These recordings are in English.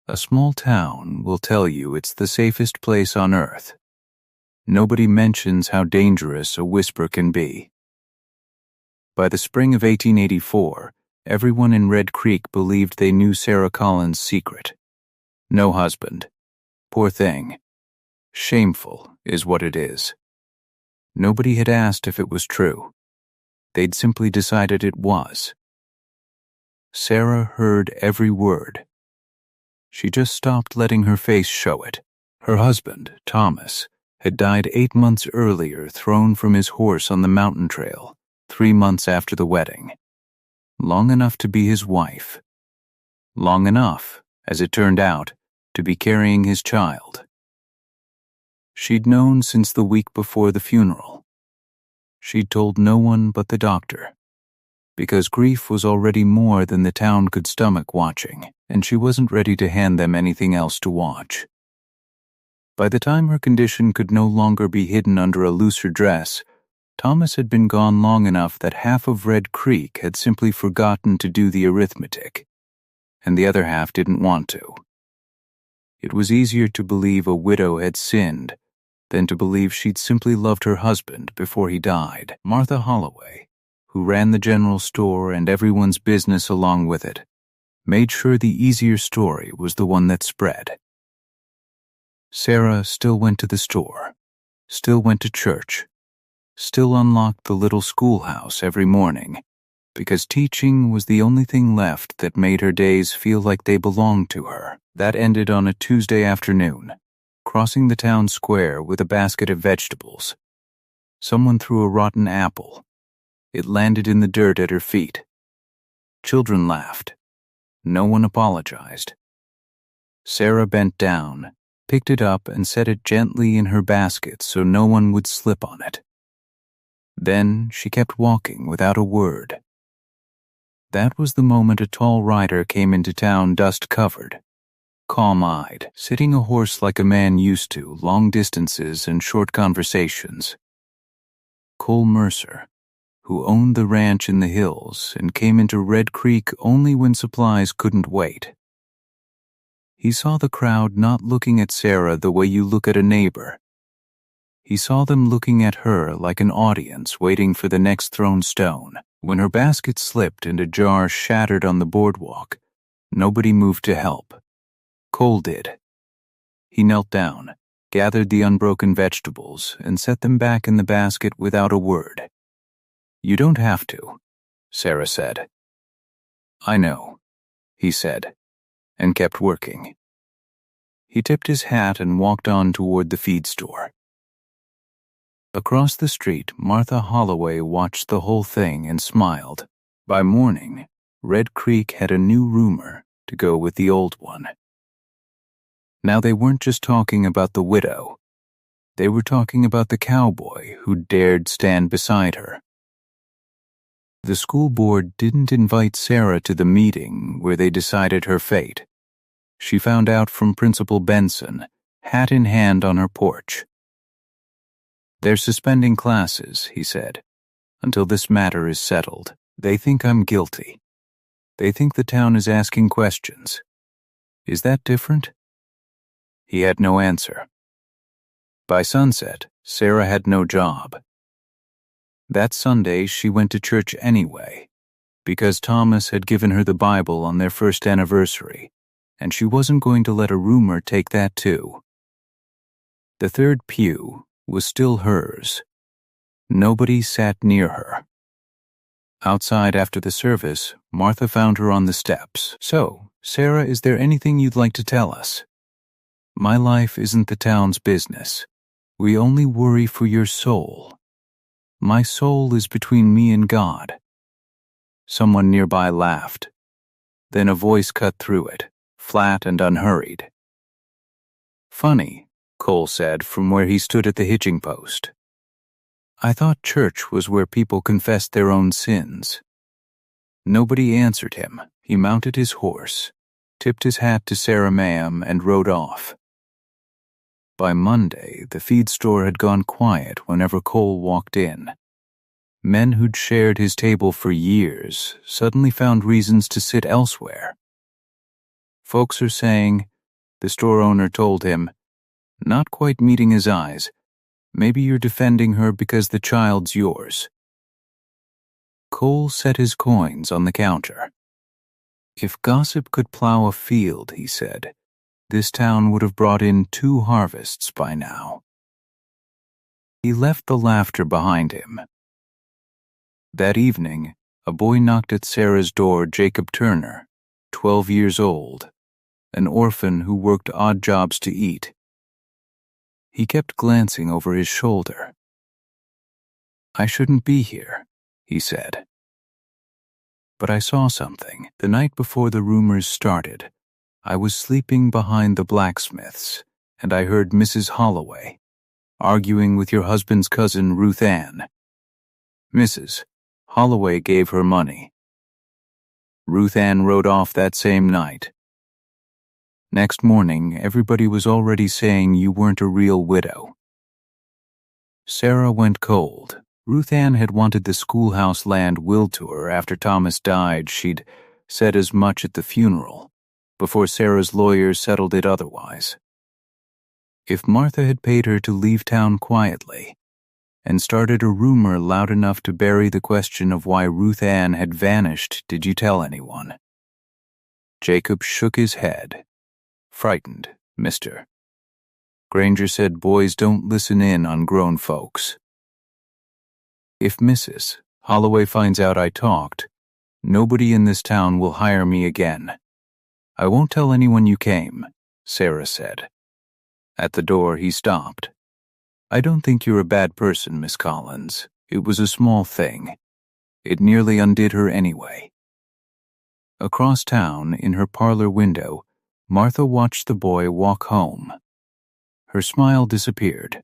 A small town will tell you it's the safest place on earth. Nobody mentions how dangerous a whisper can be. By the spring of 1884, everyone in Red Creek believed they knew Sarah Collins' secret. No husband. Poor thing. Shameful is what it is. Nobody had asked if it was true. They'd simply decided it was. Sarah heard every word. She just stopped letting her face show it. Her husband, Thomas, had died 8 months earlier, thrown from his horse on the mountain trail, 3 months after the wedding. Long enough to be his wife. Long enough, as it turned out, to be carrying his child. She'd known since the week before the funeral. She'd told no one but the doctor, because grief was already more than the town could stomach watching, and she wasn't ready to hand them anything else to watch. By the time her condition could no longer be hidden under a looser dress, Thomas had been gone long enough that half of Red Creek had simply forgotten to do the arithmetic, and the other half didn't want to. It was easier to believe a widow had sinned than to believe she'd simply loved her husband before he died. Martha Holloway, who ran the general store and everyone's business along with it, made sure the easier story was the one that spread. Sarah still went to the store, still went to church, still unlocked the little schoolhouse every morning, because teaching was the only thing left that made her days feel like they belonged to her. That ended on a Tuesday afternoon, crossing the town square with a basket of vegetables. Someone threw a rotten apple. It landed in the dirt at her feet. Children laughed. No one apologized. Sarah bent down, picked it up, and set it gently in her basket so no one would slip on it. Then she kept walking without a word. That was the moment a tall rider came into town, dust-covered, calm-eyed, sitting a horse like a man used to, long distances and short conversations. Cole Mercer, who owned the ranch in the hills and came into Red Creek only when supplies couldn't wait. He saw the crowd not looking at Sarah the way you look at a neighbor. He saw them looking at her like an audience waiting for the next thrown stone. When her basket slipped and a jar shattered on the boardwalk, nobody moved to help. Cole did. He knelt down, gathered the unbroken vegetables, and set them back in the basket without a word. "You don't have to," Sarah said. "I know," he said, and kept working. He tipped his hat and walked on toward the feed store. Across the street, Martha Holloway watched the whole thing and smiled. By morning, Red Creek had a new rumor to go with the old one. Now they weren't just talking about the widow. They were talking about the cowboy who dared stand beside her. The school board didn't invite Sarah to the meeting where they decided her fate. She found out from Principal Benson, hat in hand on her porch. "They're suspending classes," he said, "until this matter is settled. They think I'm guilty. They think the town is asking questions. Is that different?" He had no answer. By sunset, Sarah had no job. That Sunday, she went to church anyway, because Thomas had given her the Bible on their first anniversary, and she wasn't going to let a rumor take that too. The third pew was still hers. Nobody sat near her. Outside after the service, Martha found her on the steps. "So, Sarah, is there anything you'd like to tell us? My life isn't the town's business. We only worry for your soul. My soul is between me and God." Someone nearby laughed. Then a voice cut through it, flat and unhurried. "Funny," Cole said from where he stood at the hitching post. "I thought church was where people confessed their own sins." Nobody answered him. He mounted his horse, tipped his hat to Sarah Ma'am, and rode off. By Monday, the feed store had gone quiet whenever Cole walked in. Men who'd shared his table for years suddenly found reasons to sit elsewhere. Folks are saying, The store owner told him, not quite meeting his eyes, maybe you're defending her because the child's yours. Cole set his coins on the counter. If gossip could plow a field, he said, this town would have brought in 2 harvests by now. He left the laughter behind him. That evening, a boy knocked at Sarah's door. Jacob Turner, 12 years old, an orphan who worked odd jobs to eat. He kept glancing over his shoulder. I shouldn't be here, he said. But I saw something. The night before the rumors started, I was sleeping behind the blacksmith's, and I heard Mrs. Holloway arguing with your husband's cousin, Ruth Ann. Mrs. Holloway gave her money. Ruth Ann rode off that same night. Next morning, everybody was already saying you weren't a real widow. Sarah went cold. Ruth Ann had wanted the schoolhouse land willed to her after Thomas died. She'd said as much at the funeral, before Sarah's lawyer settled it otherwise. If Martha had paid her to leave town quietly and started a rumor loud enough to bury the question of why Ruth Ann had vanished, did you tell anyone? Jacob shook his head. Frightened, mister. Granger said boys don't listen in on grown folks. If Mrs. Holloway finds out I talked, nobody in this town will hire me again. I won't tell anyone you came, Sarah said. At the door, he stopped. I don't think you're a bad person, Miss Collins. It was a small thing. It nearly undid her anyway. Across town, in her parlor window, Martha watched the boy walk home. Her smile disappeared.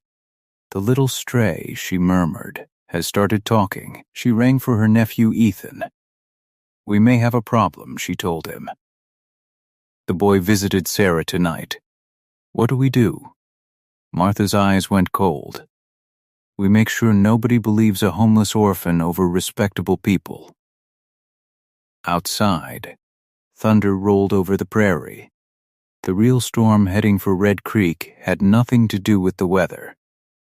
The little stray, she murmured, has started talking. She rang for her nephew Ethan. We may have a problem, she told him. The boy visited Sarah tonight. What do we do? Martha's eyes went cold. We make sure nobody believes a homeless orphan over respectable people. Outside, thunder rolled over the prairie. The real storm heading for Red Creek had nothing to do with the weather.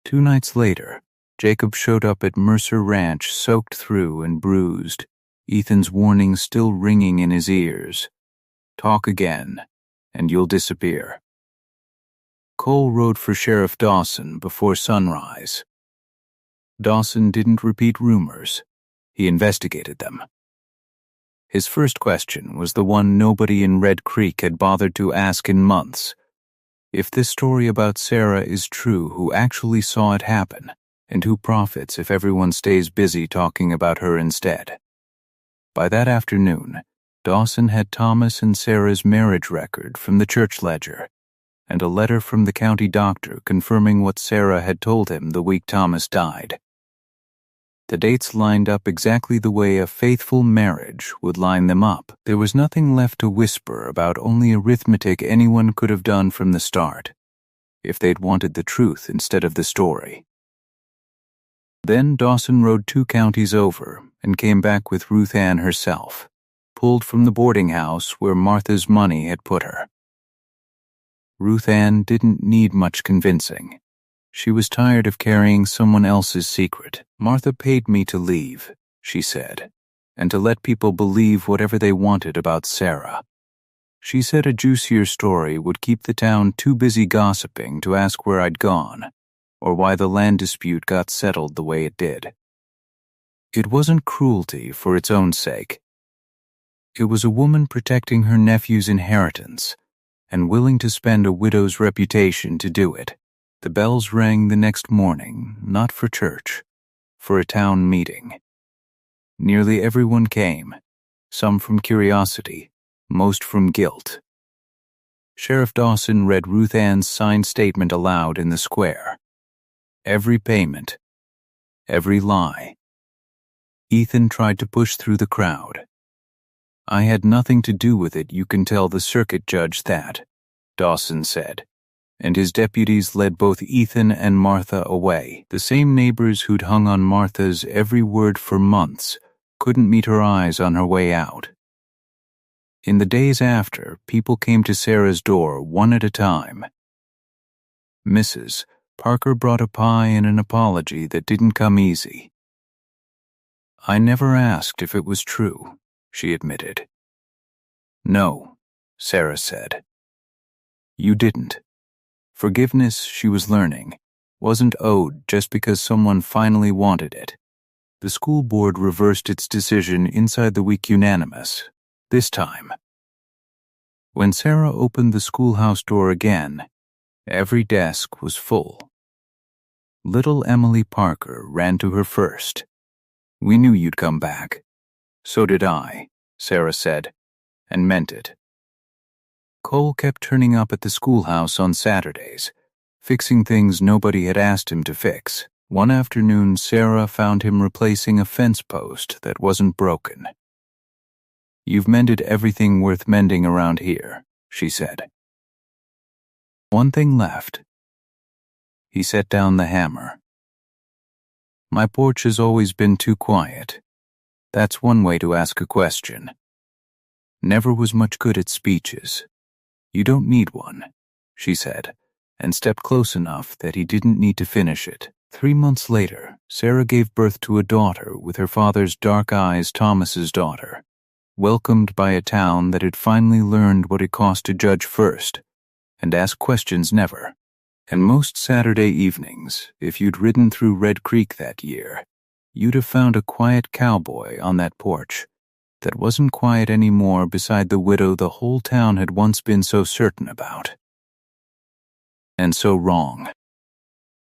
2 nights later, Jacob showed up at Mercer Ranch soaked through and bruised, Ethan's warning still ringing in his ears. Talk again, and you'll disappear. Cole rode for Sheriff Dawson before sunrise. Dawson didn't repeat rumors. He investigated them. His first question was the one nobody in Red Creek had bothered to ask in months. If this story about Sarah is true, who actually saw it happen, and who profits if everyone stays busy talking about her instead? By that afternoon, Dawson had Thomas and Sarah's marriage record from the church ledger, and a letter from the county doctor confirming what Sarah had told him the week Thomas died. The dates lined up exactly the way a faithful marriage would line them up. There was nothing left to whisper about, only arithmetic anyone could have done from the start, if they'd wanted the truth instead of the story. Then Dawson rode 2 counties over and came back with Ruth Ann herself, pulled from the boarding house where Martha's money had put her. Ruth Ann didn't need much convincing. She was tired of carrying someone else's secret. Martha paid me to leave, she said, and to let people believe whatever they wanted about Sarah. She said a juicier story would keep the town too busy gossiping to ask where I'd gone, or why the land dispute got settled the way it did. It wasn't cruelty for its own sake. It was a woman protecting her nephew's inheritance, and willing to spend a widow's reputation to do it. The bells rang the next morning, not for church, for a town meeting. Nearly everyone came, some from curiosity, most from guilt. Sheriff Dawson read Ruth Ann's signed statement aloud in the square. Every payment, every lie. Ethan tried to push through the crowd. I had nothing to do with it, you can tell the circuit judge that, Dawson said, and his deputies led both Ethan and Martha away. The same neighbors who'd hung on Martha's every word for months couldn't meet her eyes on her way out. In the days after, people came to Sarah's door one at a time. Mrs. Parker brought a pie and an apology that didn't come easy. "I never asked if it was true," she admitted. "No," Sarah said. "You didn't." Forgiveness, she was learning, wasn't owed just because someone finally wanted it. The school board reversed its decision inside the week unanimous, this time. When Sarah opened the schoolhouse door again, every desk was full. Little Emily Parker ran to her first. "We knew you'd come back." "So did I," Sarah said, and meant it. Cole kept turning up at the schoolhouse on Saturdays, fixing things nobody had asked him to fix. One afternoon, Sarah found him replacing a fence post that wasn't broken. "You've mended everything worth mending around here," she said. "One thing left." He set down the hammer. "My porch has always been too quiet. That's one way to ask a question. Never was much good at speeches. You don't need one," she said, and stepped close enough that he didn't need to finish it. 3 months later, Sarah gave birth to a daughter with her father's dark eyes, Thomas's daughter, welcomed by a town that had finally learned what it cost to judge first and ask questions never. And most Saturday evenings, if you'd ridden through Red Creek that year, you'd have found a quiet cowboy on that porch that wasn't quiet anymore beside the widow the whole town had once been so certain about. And so wrong.